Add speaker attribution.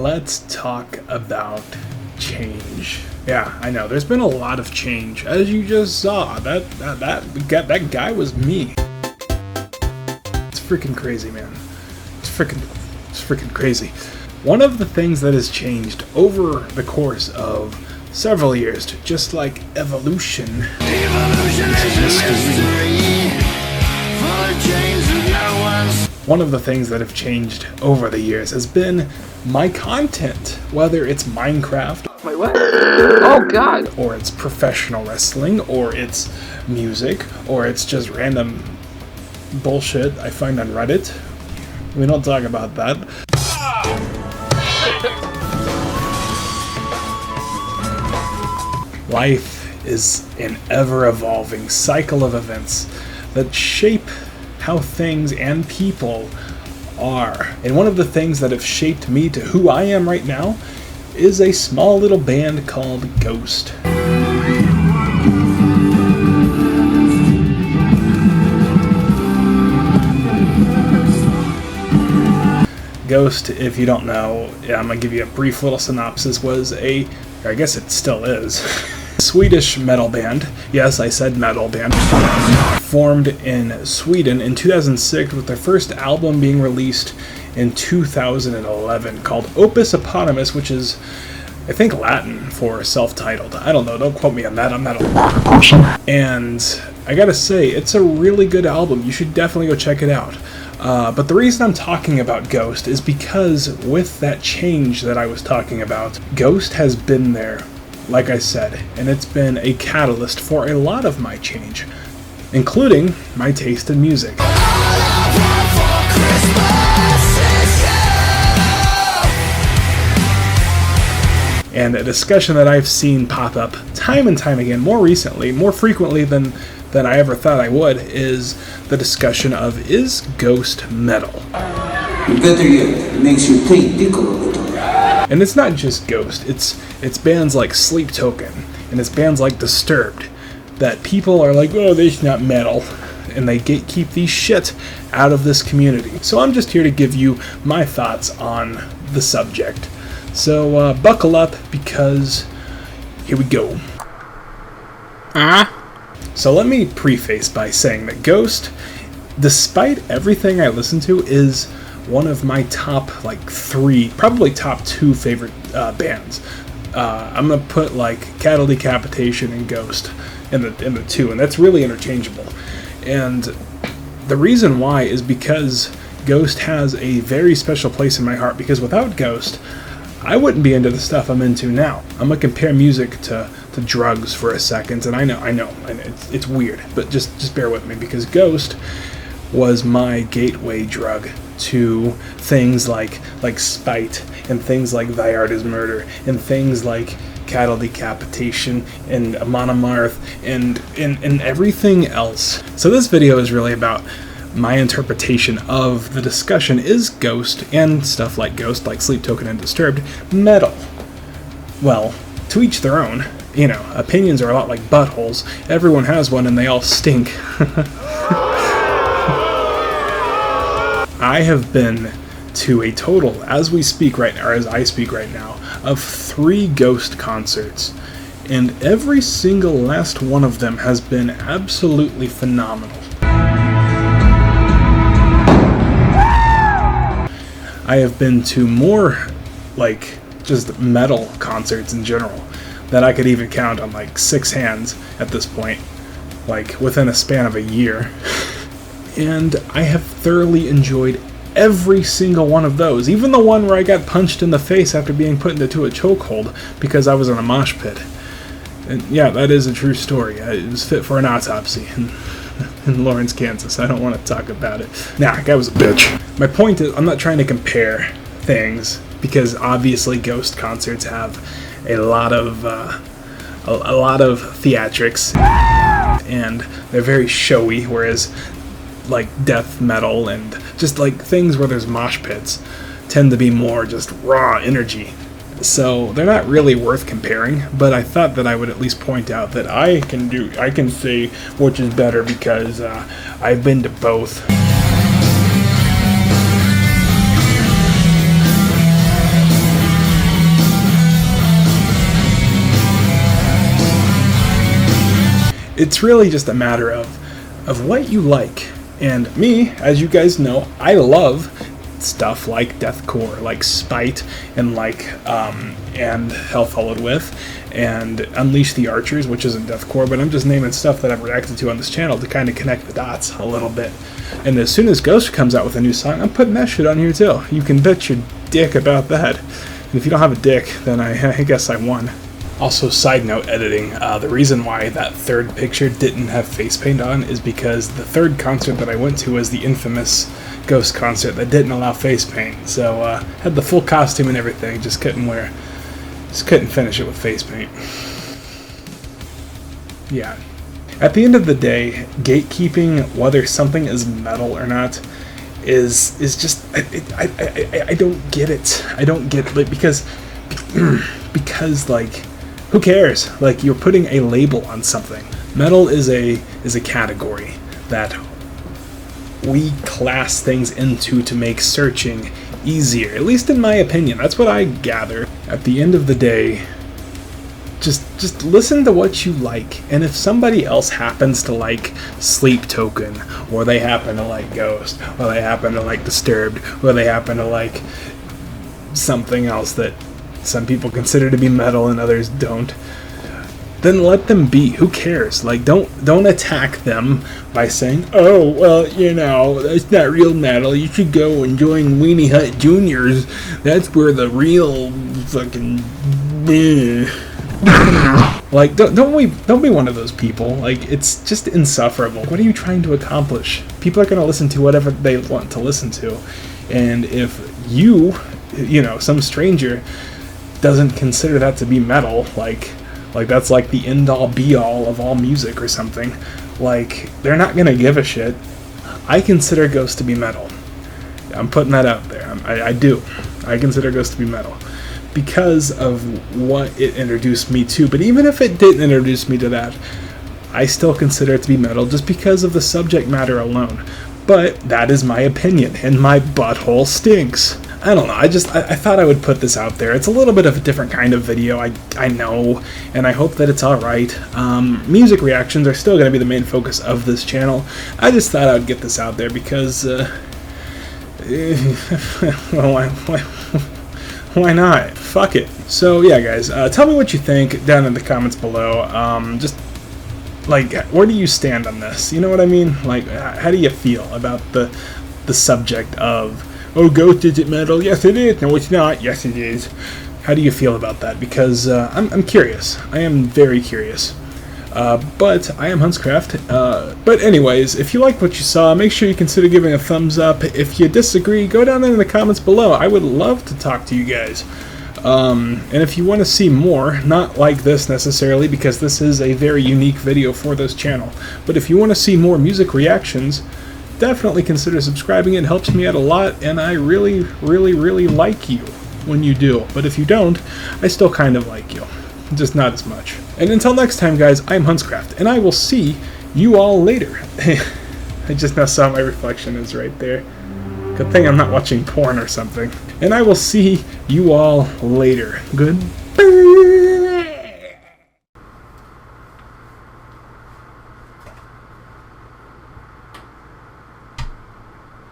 Speaker 1: let's talk about change. Yeah, I know, there's been a lot of change, as you just saw. That guy was me. It's freaking crazy, man. It's freaking crazy. One of the things that has changed over the course of several years, just like evolution. Evolution is a mystery, full of chains and no one's. One of the things that have changed over the years has been my content, whether it's Minecraft.
Speaker 2: Wait, what? Oh god.
Speaker 1: Or it's professional wrestling, or it's music, or it's just random bullshit I find on Reddit. We don't talk about that. Life is an ever-evolving cycle of events that shape how things and people are. And one of the things that have shaped me to who I am right now is a small little band called Ghost. Ghost, if you don't know, I'm going to give you a brief little synopsis, was I guess it still is, Swedish metal band. Yes, I said metal band. Formed in Sweden in 2006 with their first album being released in 2011 called Opus Eponymous, which is, I think, Latin for self-titled. I don't know, don't quote me on that, I'm not a and I gotta say, it's a really good album. You should definitely go check it out. But the reason I'm talking about Ghost is because with that change that I was talking about, Ghost has been there, like I said, and it's been a catalyst for a lot of my change, including my taste in music. And a discussion that I've seen pop up time and time again, more recently, more frequently than I ever thought I would, is the discussion of, is Ghost metal?
Speaker 3: Better yet, it makes you think, tickle a little.
Speaker 1: And it's not just Ghost, it's bands like Sleep Token, and it's bands like Disturbed, that people are like, oh, this is not metal, and they keep these shit out of this community. So I'm just here to give you my thoughts on the subject. So buckle up, because here we go. So let me preface by saying that Ghost, despite everything I listen to, is one of my top, 3, probably top 2 favorite bands. I'm gonna put Cattle Decapitation and Ghost in the 2, and that's really interchangeable. And the reason why is because Ghost has a very special place in my heart, because without Ghost, I wouldn't be into the stuff I'm into now. I'm gonna compare music to drugs for a second, and I know, it's weird, but just bear with me, because Ghost was my gateway drug to things like Spite, and things like Thy Art Is Murder, and things like Cattle Decapitation, and Amon Amarth, and everything else. So this video is really about my interpretation of the discussion, is Ghost, and stuff like Ghost, like Sleep Token and Disturbed, metal? Well, to each their own. You know, opinions are a lot like buttholes. Everyone has one and they all stink. I have been to a total, as I speak right now, of 3 Ghost concerts, and every single last one of them has been absolutely phenomenal. I have been to more, just metal concerts in general, that I could even count on 6 hands at this point, within a span of a year. And I have thoroughly enjoyed every single one of those, even the one where I got punched in the face after being put into a chokehold because I was in a mosh pit. And yeah, that is a true story. It was fit for an autopsy in Lawrence, Kansas. I don't want to talk about it. Nah, that guy was a bitch. My point is, I'm not trying to compare things, because obviously Ghost concerts have a lot of theatrics, and they're very showy, whereas death metal and just things where there's mosh pits tend to be more just raw energy. So they're not really worth comparing, but I thought that I would at least point out that I can say which is better, because I've been to both. it's really just a matter of what you like. And me, as you guys know, I love stuff like deathcore, like Spite, and and Hell Followed With, and Unleash the Archers, which isn't deathcore, but I'm just naming stuff that I've reacted to on this channel to kind of connect the dots a little bit. And as soon as Ghost comes out with a new song, I'm putting that shit on here too. You can bet your dick about that. And if you don't have a dick, then I guess I won. Also, side note editing, the reason why that third picture didn't have face paint on is because the third concert that I went to was the infamous Ghost concert that didn't allow face paint. So, had the full costume and everything, just couldn't finish it with face paint. Yeah. At the end of the day, gatekeeping, whether something is metal or not, is just, I don't get it. I don't get it, because like, who cares? Like, you're putting a label on something. Metal is a category that we class things into to make searching easier. At least in my opinion. That's what I gather. At the end of the day, just listen to what you like. And if somebody else happens to like Sleep Token, or they happen to like Ghost, or they happen to like Disturbed, or they happen to like something else that some people consider to be metal and others don't, then let them be. Who cares? Like, don't attack them by saying, oh, well, you know, that's not real metal. You should go and join Weenie Hut Juniors. That's where the real fucking like, don't be one of those people. Like, it's just insufferable. What are you trying to accomplish? People are going to listen to whatever they want to listen to. And if you know, some stranger doesn't consider that to be metal, like that's like the end-all be-all of all music or something, like, they're not gonna give a shit. I consider Ghost to be metal. I'm putting that out there. I do. I consider Ghost to be metal because of what it introduced me to. But even if it didn't introduce me to that, I still consider it to be metal just because of the subject matter alone. But that is my opinion, and my butthole stinks. I don't know, I thought I would put this out there. It's a little bit of a different kind of video, I know, and I hope that it's alright. Music reactions are still going to be the main focus of this channel. I just thought I would get this out there because, well, why not? Fuck it. So, yeah, guys, tell me what you think down in the comments below. Just, like, where do you stand on this? You know what I mean? Like, how do you feel about the subject of, oh, Ghost isn't metal? Yes, it is. No, it's not. Yes, it is. How do you feel about that? Because I'm curious. I am very curious. But I am HuntsCraft. But anyways, if you like what you saw, make sure you consider giving a thumbs up. If you disagree, go down there in the comments below. I would love to talk to you guys. And if you want to see more, not like this necessarily, because this is a very unique video for this channel, but if you want to see more music reactions, definitely consider subscribing. It helps me out a lot, and I really, really, really like you when you do. But if you don't, I still kind of like you, just not as much. And until next time, guys, I'm HuntsCraft, and I will see you all later. I just now saw my reflection is right there. Good thing I'm not watching porn or something. And I will see you all later. Good